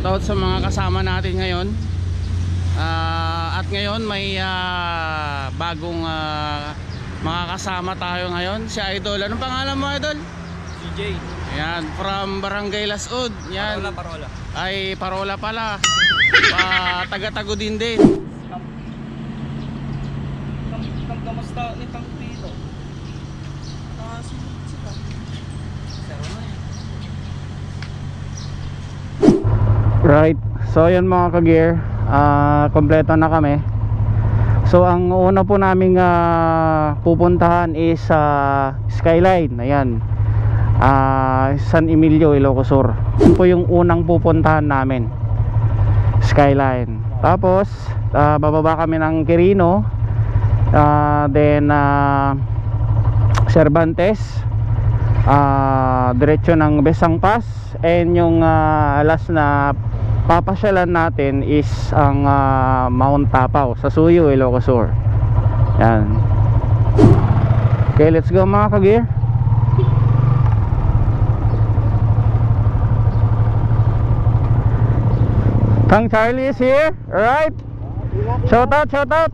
Shoutout sa mga kasama natin ngayon. At ngayon may bagong mga kasama tayo ngayon. Si Idol, anong pangalan mo, Idol? CJ. Yan, from Barangay Lasud. Yan. Parola. Ay, Parola pala. Taga-Tagudin din. Kamusta nitang dito? Right, so yan mga ka-gear, kompleto na kami. So ang una po naming pupuntahan is Skyline. Ayan, San Emilio, Ilocos Sur. Yun po yung unang pupuntahan namin, Skyline. Tapos bababa kami ng Quirino, then Cervantes, diretso ng Besang Pass, and yung last na papasyalan natin is ang Mount Tapao sa Suyo, Ilocos Sur. Yan. Okay, let's go mga ka-gear. Tang Charlie is here. Alright, shout out, shout out.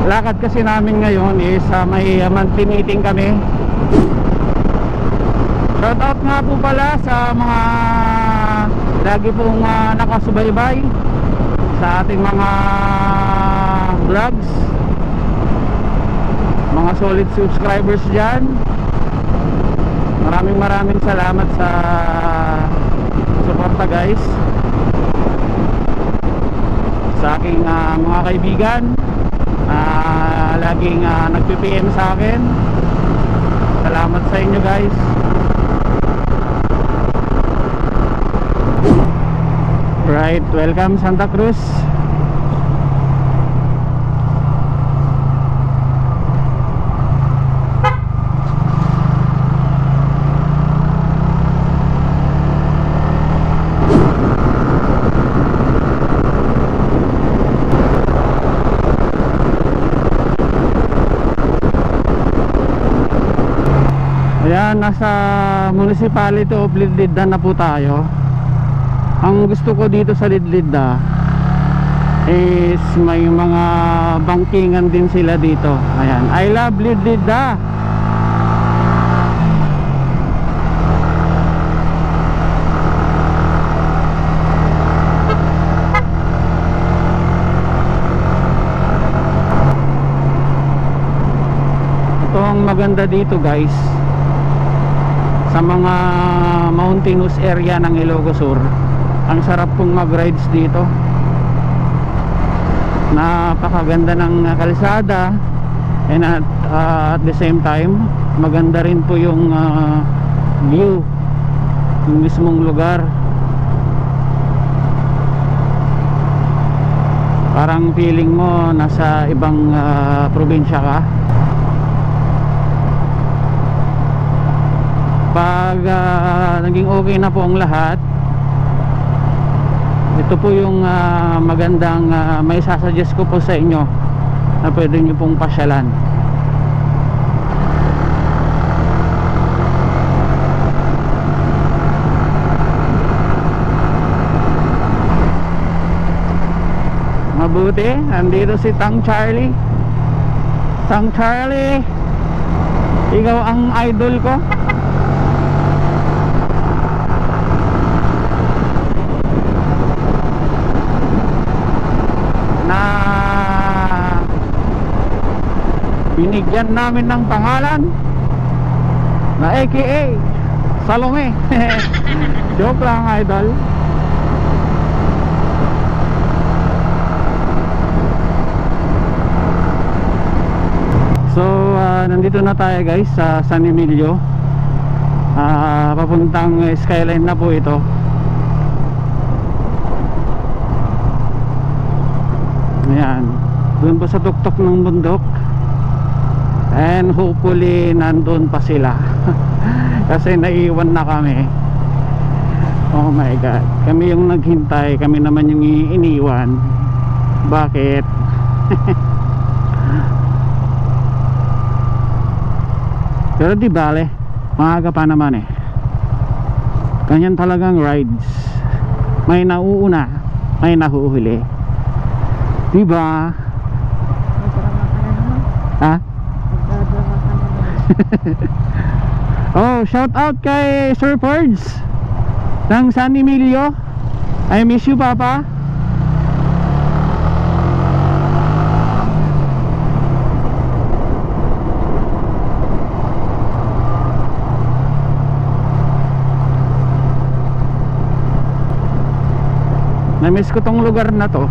Lakad kasi namin ngayon is may monthly meeting kami. Shout out nga po pala sa mga lagi pong nakasubaybay sa ating mga vlogs, mga solid subscribers dyan. Maraming salamat sa suporta guys, sa aking mga kaibigan, laging nagpi-PM sa akin. Salamat sa inyo guys. Right, welcome Santa Cruz. Ayan, nasa municipality of Lidlida na po tayo. Ang gusto ko dito sa Lidlida is may mga bangkingan din sila dito. Ayan, I love Lidlida. Ito ang maganda dito guys, sa mga mountainous area ng Ilocos Sur. Ang sarap pong mag-rides dito. Napakaganda ng kalsada, and at the same time maganda rin po yung view ng mismong lugar. Parang feeling mo nasa ibang probinsya ka. Pag naging okay na po ang lahat, ito po yung magandang may sasuggest ko po sa inyo na pwede nyo pong pasyalan. Mabuti, andito si Tang Charlie. Tang Charlie, ikaw ang idol ko. Binigyan namin ng pangalan na AKA Salome. Joke lang idol. So nandito na tayo guys sa San Emilio. Papuntang Skyline na po ito. Ayan, doon po sa tuktok ng bundok. And hopefully nandun pa sila. Kasi naiwan na kami. Oh my god, kami yung naghintay, kami naman yung iniwan. Bakit? Pero di bale, maaga pa naman eh. Ganyan talagang rides. May nauuna, may nahuhuli. Diba? Ha? Oh, shout out kay Sir Fords ng San Emilio. I miss you, Papa. Na-miss ko tong lugar na to.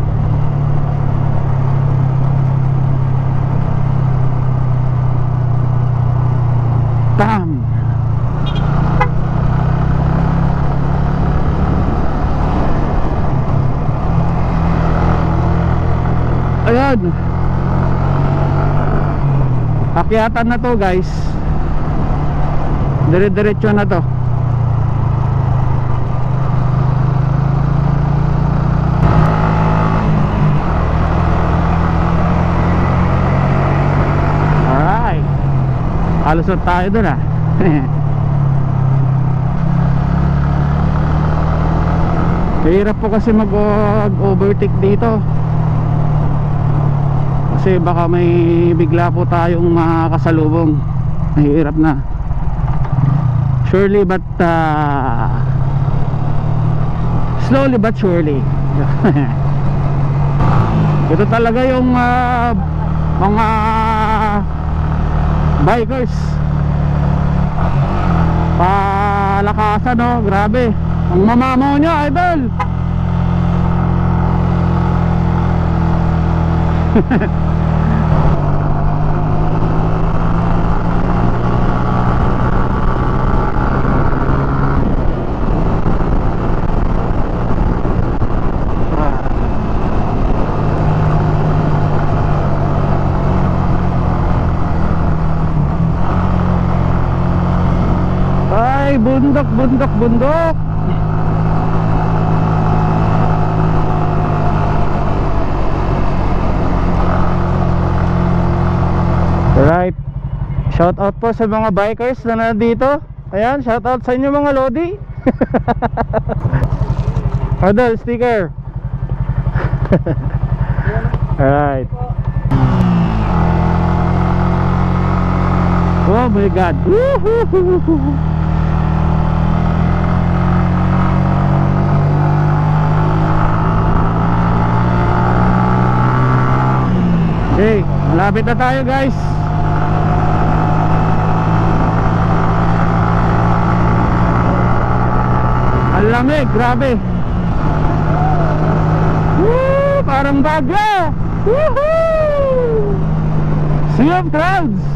Bam! Ayan, akyatan na to guys. Dire-diretso na to. Alright, alusot tayo dun ah. Hirap po kasi mag-overtake dito. Kasi baka may bigla po tayong makakasalubong. Mahirap na. Surely but slowly but surely. Ito talaga yung mga bikers. Palakasan, no? Grabe. Ang mamamaw niya, idol. Ay, bundok, bundok, bundok. Alright, shout out po sa mga bikers na nandito. Ayan, shout out sa inyo mga lodi. Adol, sticker. Alright. Oh my god. Woohoo! Okay, malapit na tayo guys. Ang lamig, grabe. Woo! Parang bagyo. Woohoo! Sea of clouds.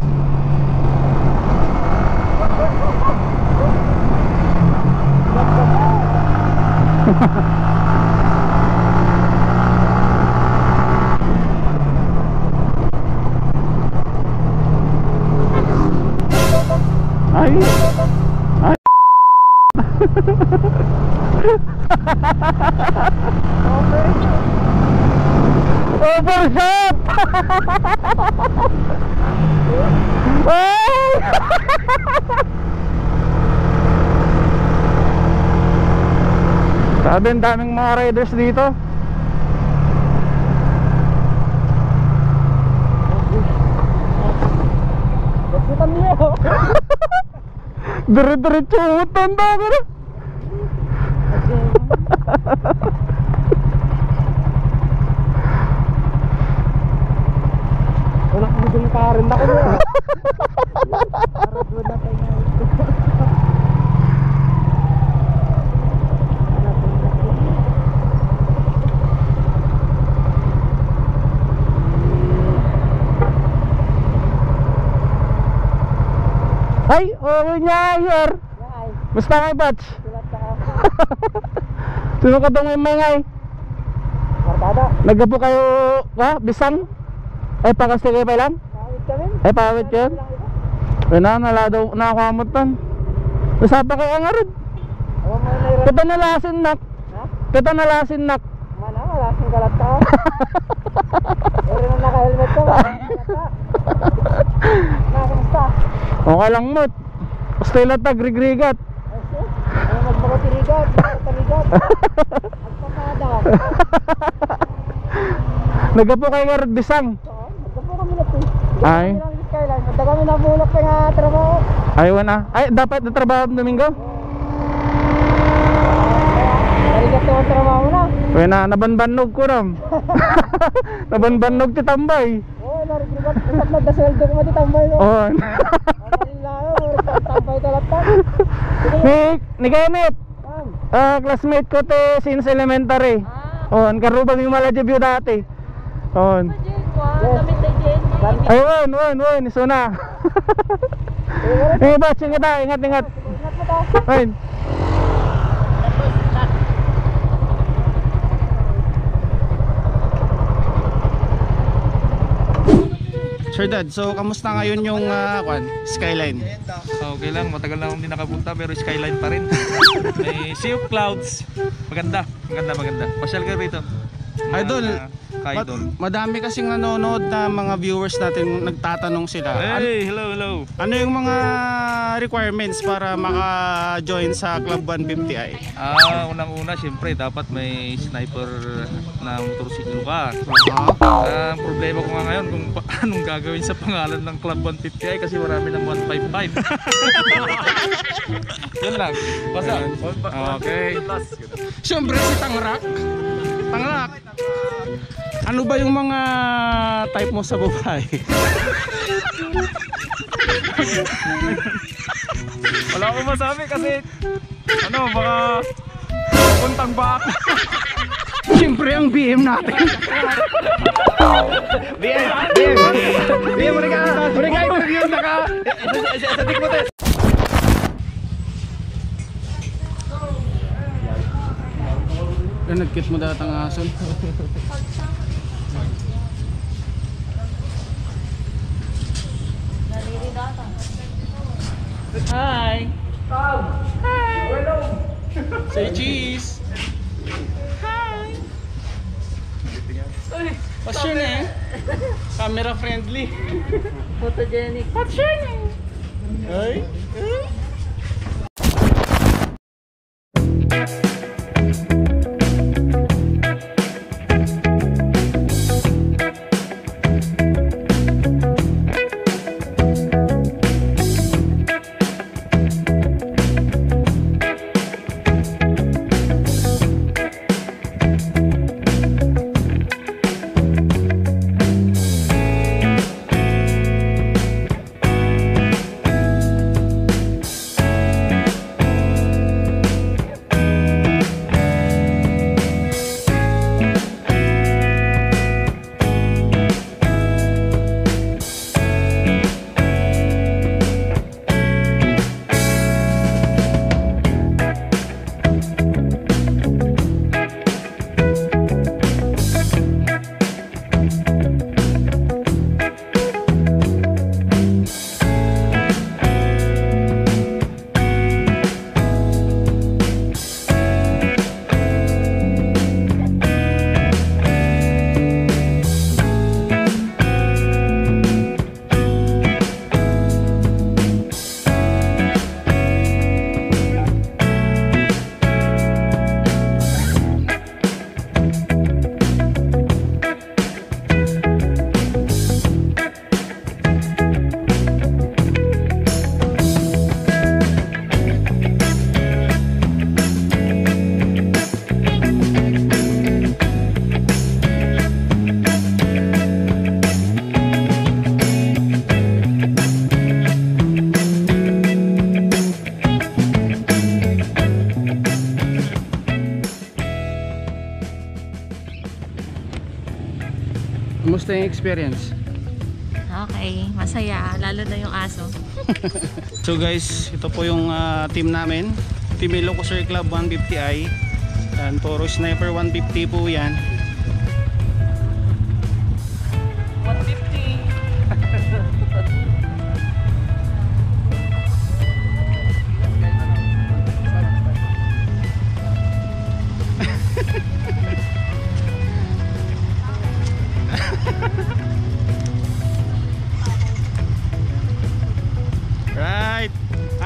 Ay. Ay. Overshot. Ay. Sabi, ang daming mga riders dito. Basitan niyo. Dire-diretso tanda ko na. Wala ko din pa rin ako na. Arad na tayo. Ay, okay niya, sir. Basta ngay, batch. Sino ka itong may Martada. Naggapo kayo, bisang? Ay, pakastigay pa lang? Kahit ka rin. Ay, pawit yan. Kaya naladaw, nakakamot pan. Usapa ko ang arid. Kita nalasin nak. Kita nalasin nak. Mana, malasin kalat ka. Eri na naka-helmet ka ba? Nakamusta? Okay lang mo. Stella tag rigrigat. Ano magpapatirigat? Magpapatirigat. Magpapata. Nagapo kayo nga bisang. Magpapo kami na po. Ay. Skyline. Mada kami nabulok pa nga trabaho. Ay, wala. Ay, dapat na trabaho ng Domingo? Narigat na ang trabaho na. Kaya na, nabanbanog ko ram. Nabanbanog ti tambay. Oo, narigat. Isap na dasweldo ko matitambay ko. Oo. Tambay talat pa. Ni Kenneth. Ma'am. Classmate ko te since elementary. On, karubang yung malajibyo dati. On. Ayun, wan, iso na. Ingat, ingat. Ingat mo to. Ayun. Sir Dad, so kamusta ngayon yung skyline? Okay lang, matagal na akong hindi nakapunta pero skyline pa rin. May sea of clouds. Maganda. Pasyal ka rito. Idol, Kaidol. madami kasing nanonood na mga viewers natin nagtatanong sila. Hey, hello. Ano yung mga requirements para maka-join sa Club 150i? Unang-una, syempre, dapat may sniper na motorsiklo ka. Ang problema ko nga ngayon kung anong gagawin sa pangalan ng Club 150i kasi marami ng 155. Yun lang. Basta. Okay. Siyempre si Tangrak. Ano ba yung mga type mo sa babae? Wala akong masabi kasi baka puntang back. Siyempre ang BM natin. BM, mereka interview naka sa TikTok. Nagkit mo datang ason. Hi. Hi. Say cheese. Hi. What's your name? Camera friendly. Photogenic. What's your name? Ay. Kumusta yung experience? Okay, masaya. Lalo na yung aso. So guys, ito po yung team namin, Team Ilocos Club 150i. Yan, puro sniper 150 po yan. 150.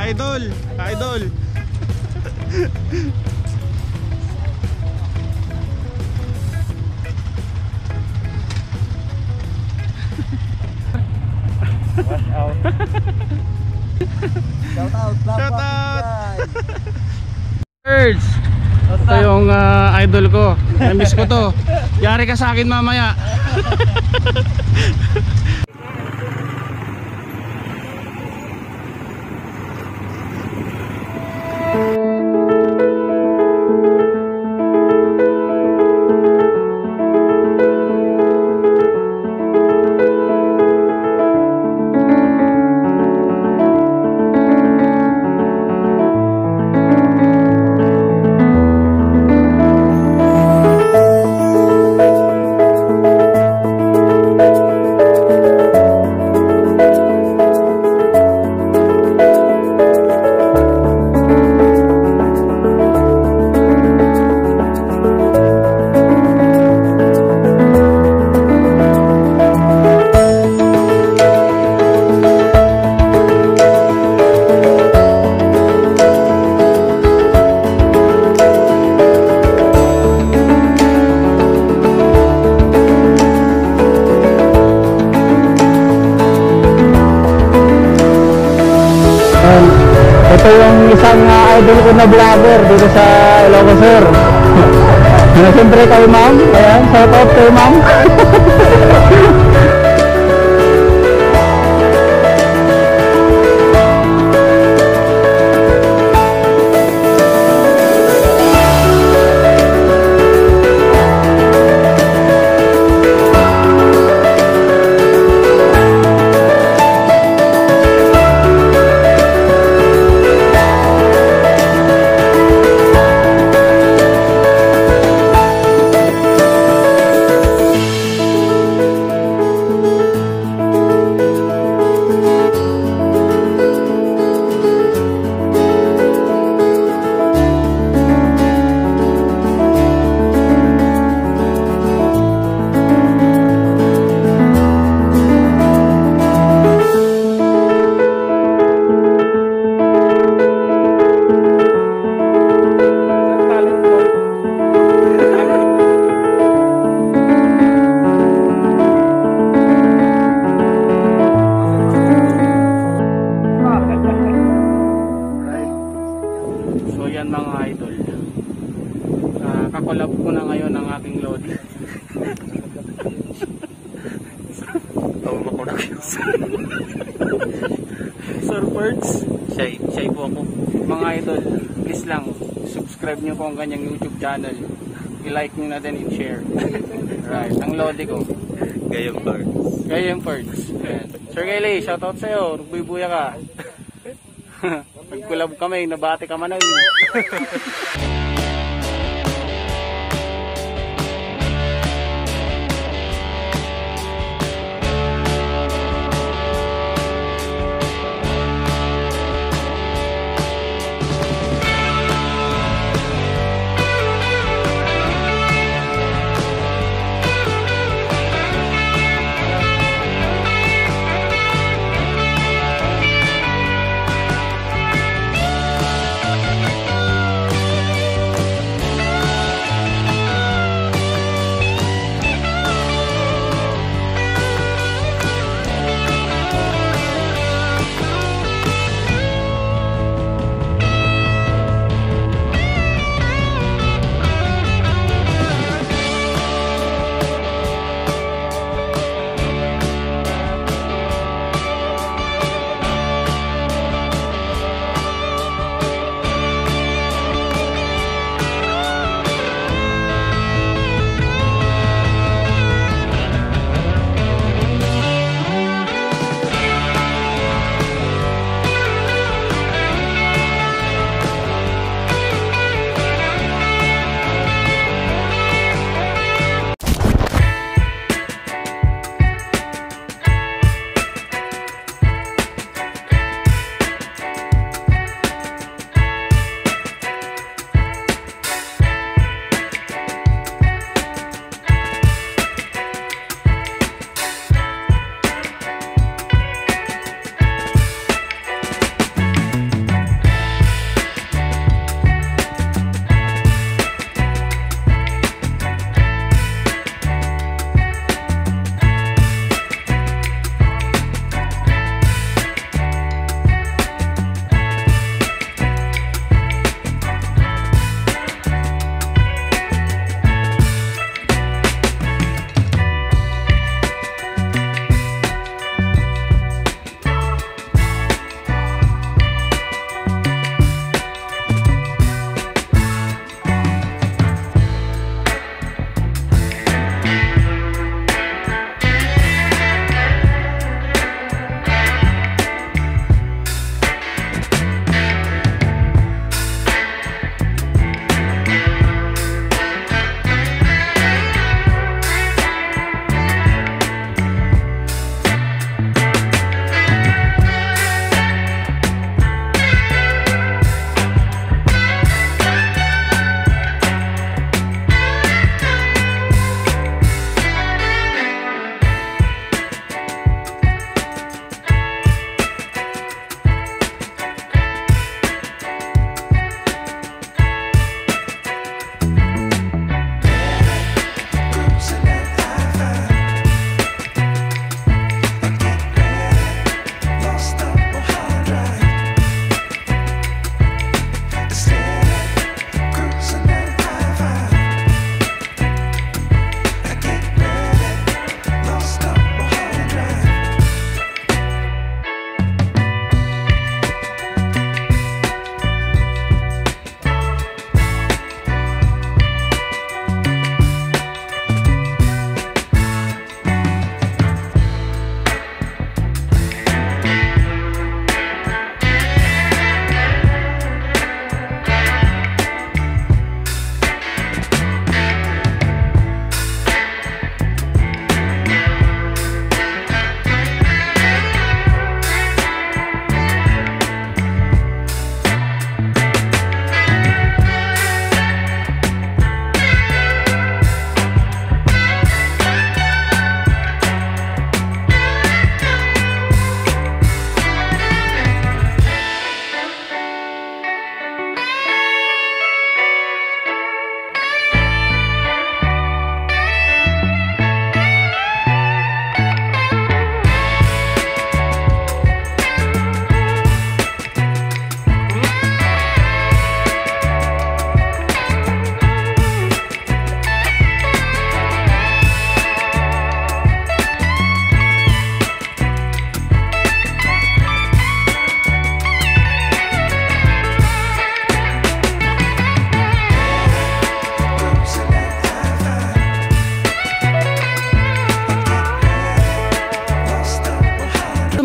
Idol! Idol! Watch out. Shout out. Shout out! Birds! Ito yung idol ko. Na-miss ko to. Yari ka sa akin mamaya. Ito yung isang idol ko na vlogger dito sa Ilocos Sur. Siyempre kay ma'am. Ayan, shout out kay ma'am. So yan mga idol, kakolab ko na ngayon ang aking Lodi. Tawa ko na kayo. Sir Birds, Shy po ako. mga idol, please lang subscribe nyo po ang kanyang YouTube channel, i-like nyo na din and share. Right, ang Lodi ko Gayong Birds. Gayong Birds. Sir Kelly, shoutout sa'yo, nagbubuya ka. Nagkulab kami, nabati ka man na yun.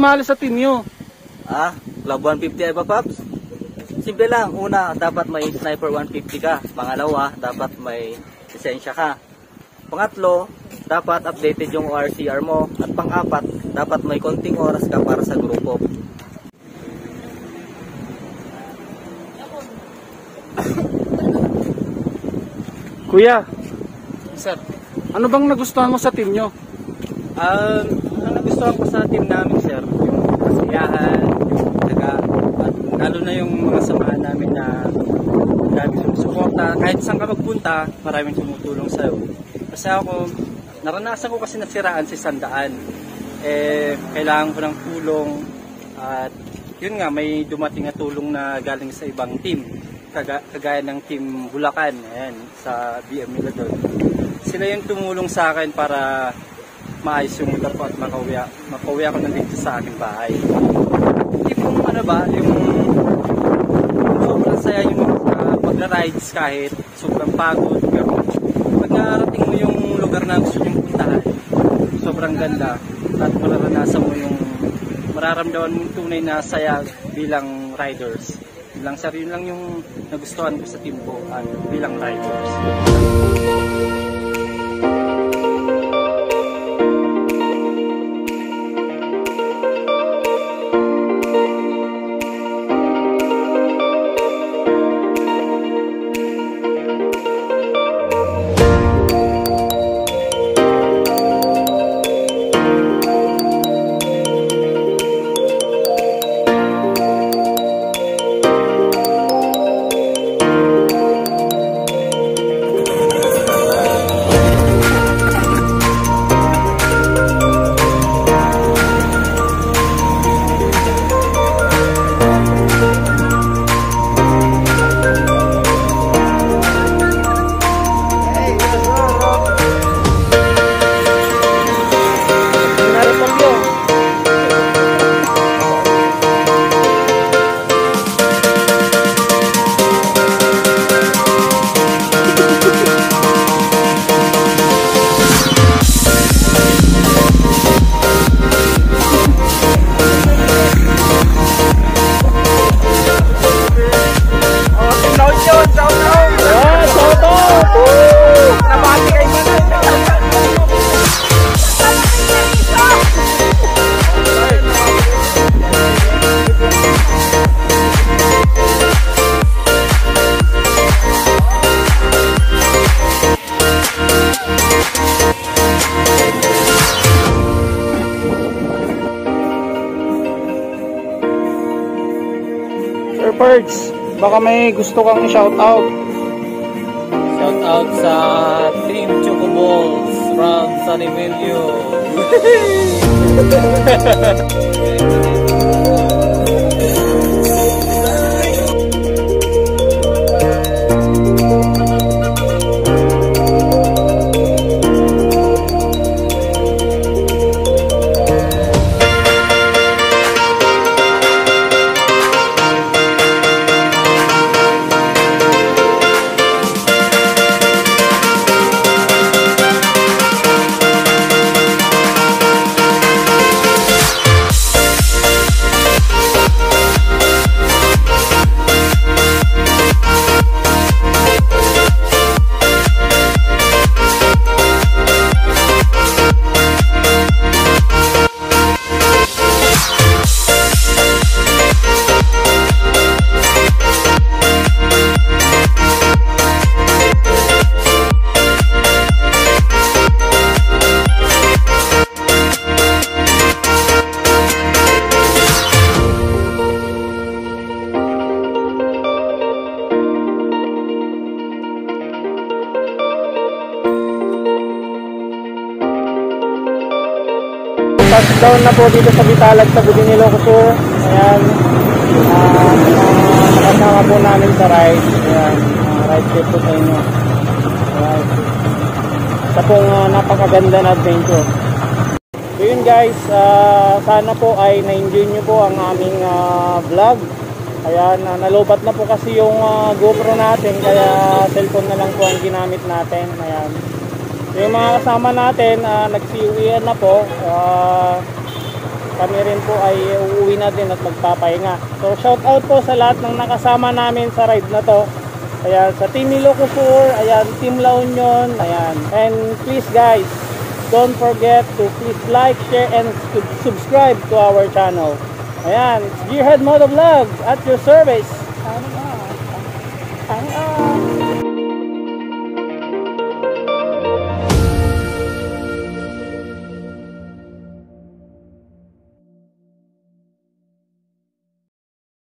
sumali sa team nyo? Club 150 ba, Paps? Simple lang. Una, dapat may sniper 150 ka. Pangalawa, dapat may lisensya ka. Pangatlo, dapat updated yung ORCR mo. At pang-apat, dapat may konting oras ka para sa grupo. Kuya, Sir, ano bang nagustuhan mo sa team nyo? ang nagustuhan ko sa team namin, sir, yung kasiyahan, yung taga, at lalo na yung mga samahan namin na dami sumusuporta. Kahit saan ka magpunta, maraming tumutulong sa'yo. Kasi ako, naranasan ko kasi nasiraan si Sandaan. Kailangan ko ng tulong at yun nga, may dumating na tulong na galing sa ibang team. Kagaya ng team Bulacan, ayan, sa BM nila doon. Sila yung tumulong sa akin para maayos yung motor ko at makauwi ako nandito sa aking bahay. Yung ano ba, yung sobrang saya yung magra-rides kahit sobrang pagod. Pero pag narating mo yung lugar na gusto nyong puntahan, sobrang ganda at mararanasan mo yung mararamdaman mong tunay na saya bilang riders. Bilang sir, yun lang yung nagustuhan ko sa team ko bilang riders. Sir Perks, baka may gusto kang shoutout. Shoutout sa Team Chocoballs from San Emilio. Touchdown na po dito sa Bitalag sa Budin, Ilocos. Ayan, nakasama po namin sa ride. Ayan, ride trip po sa inyo. Ayan, isa pong napakaganda na adventure. So yun guys, sana po ay na-enjoy nyo po ang aming vlog. Ayan, nalobat na po kasi yung GoPro natin, kaya cellphone na lang po ang ginamit natin. Ayan. Yung mga kasama natin, nagsiuwian na po. kami rin po ay uuwi na din at magpapahinga. So shout out po sa lahat ng nakasama namin sa ride na to. Ayan, sa Team Ilocos, ayan, Team La Union, ayan. And please guys, don't forget to please like, share, and subscribe to our channel. Ayan, it's Gearhead Motovlog at your service. Signing off.